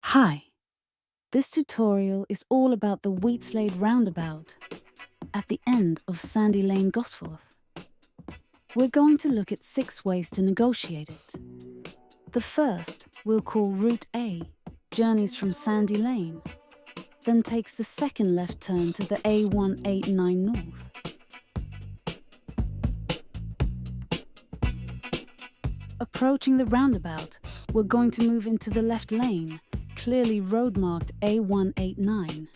Hi, this tutorial is all about the Weetslade roundabout at the end of Sandy Lane, Gosforth. We're going to look at 6 ways to negotiate it. The first we'll call Route A, journeys from Sandy Lane, then takes the second left turn to the A189 North. Approaching the roundabout, we're going to move into the left lane, clearly road marked A189.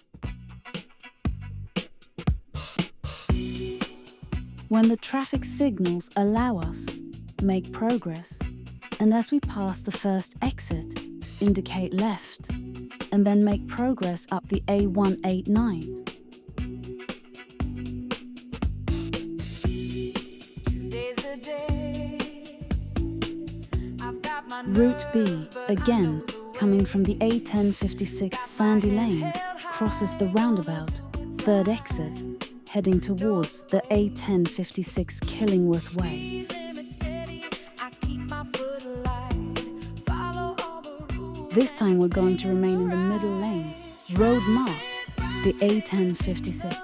When the traffic signals allow us, make progress, and as we pass the first exit, indicate left, and then make progress up the A189. Route B, again, coming from the A1056 Sandy Lane, crosses the roundabout, third exit, heading towards the A1056 Killingworth Way. This time we're going to remain in the middle lane, road marked, the A1056.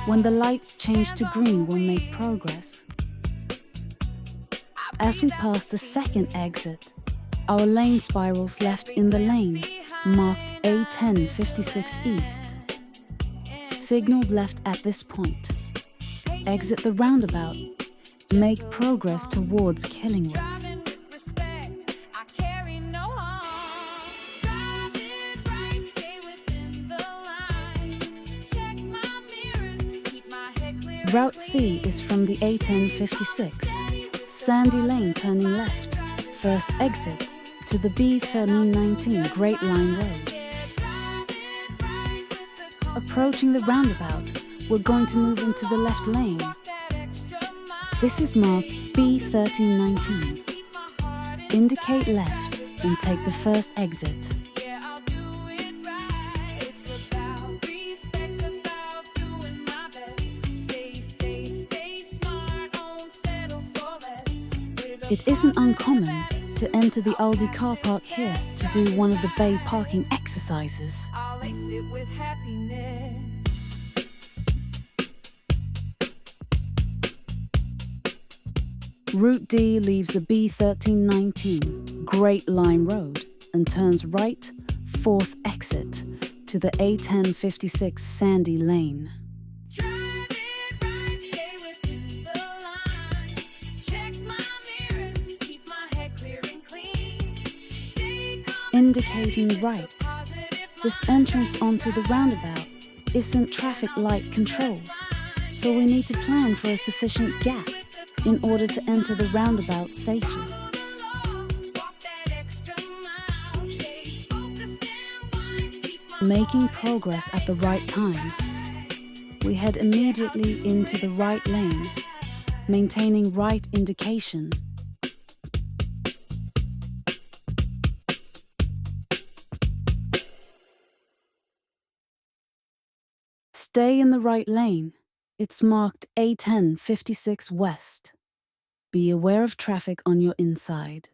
When the lights change to green, we'll make progress. As we pass the second exit, our lane spirals left in the lane, marked A1056 East. Signaled left at this point. Exit the roundabout. Make progress towards Killingworth. Route C is from the A1056, Sandy Lane turning left, first exit, to the B1319 Great Line Road. Approaching the roundabout, we're going to move into the left lane. This is marked B1319. Indicate left and take the first exit. It isn't uncommon to enter the Aldi car park here to do one of the bay parking exercises. Route D leaves the B1319 Great Line Road and turns right, fourth exit, to the A1056 Sandy Lane. Indicating right. This entrance onto the roundabout isn't traffic light controlled, so we need to plan for a sufficient gap in order to enter the roundabout safely. Making progress at the right time, we head immediately into the right lane, maintaining right indication. Stay in the right lane. It's marked A1056 West. Be aware of traffic on your inside.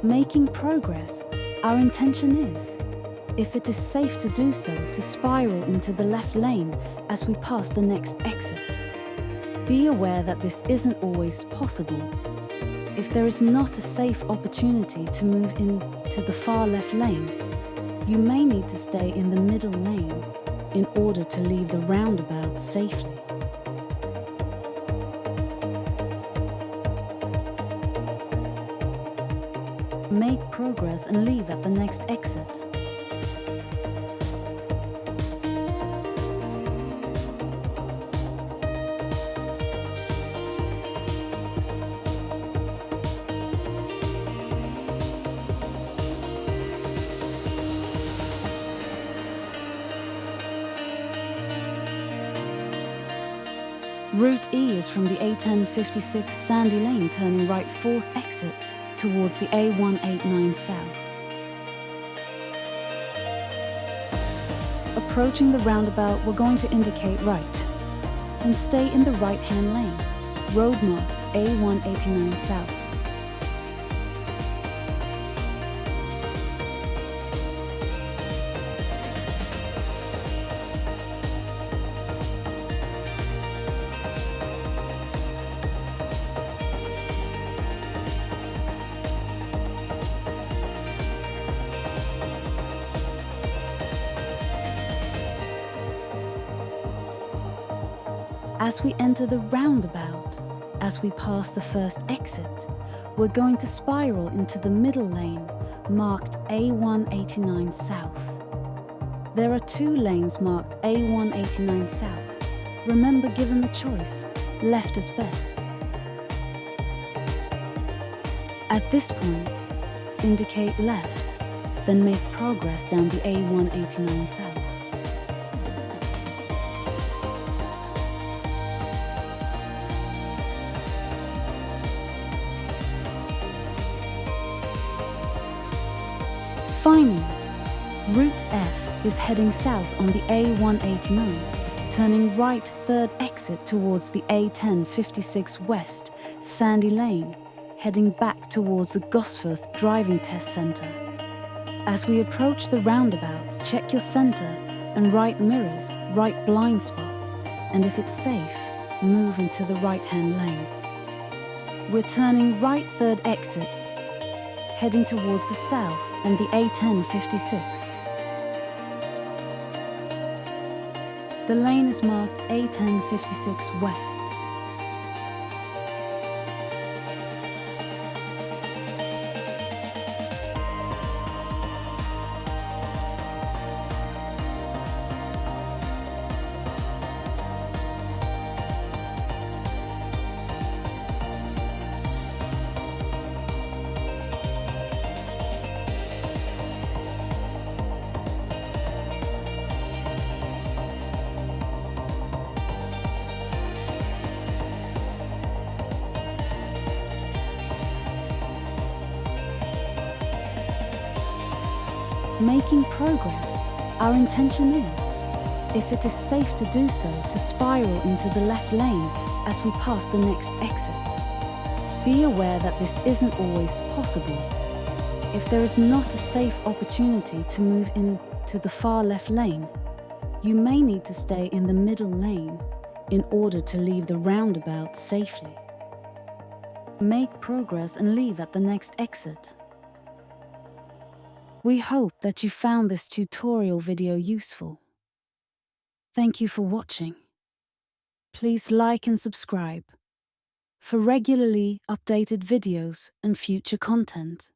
Making progress, our intention is, if it is safe to do so, to spiral into the left lane as we pass the next exit. Be aware that this isn't always possible. If there is not a safe opportunity to move into the far left lane, you may need to stay in the middle lane in order to leave the roundabout safely. Make progress and leave at the next exit. Route E is from the A1056 Sandy Lane turning right 4th exit towards the A189 south. Approaching the roundabout, we're going to indicate right and stay in the right-hand lane, road marked A189 south. As we enter the roundabout, as we pass the first exit, we're going to spiral into the middle lane, marked A189 South. There are 2 lanes marked A189 South. Remember, given the choice, left is best. At this point, indicate left, then make progress down the A189 South. Finally, Route F is heading south on the A189, turning right 3rd exit towards the A1056 West Sandy Lane, heading back towards the Gosforth Driving Test Centre. As we approach the roundabout, check your centre and right mirrors, right blind spot, and if it's safe, move into the right-hand lane. We're turning right 3rd exit, heading towards the south and the A1056. The lane is marked A1056 West. Making progress, our intention is, if it is safe to do so, to spiral into the left lane as we pass the next exit. Be aware that this isn't always possible. If there is not a safe opportunity to move into the far left lane, you may need to stay in the middle lane in order to leave the roundabout safely. Make progress and leave at the next exit. We hope that you found this tutorial video useful. Thank you for watching. Please like and subscribe for regularly updated videos and future content.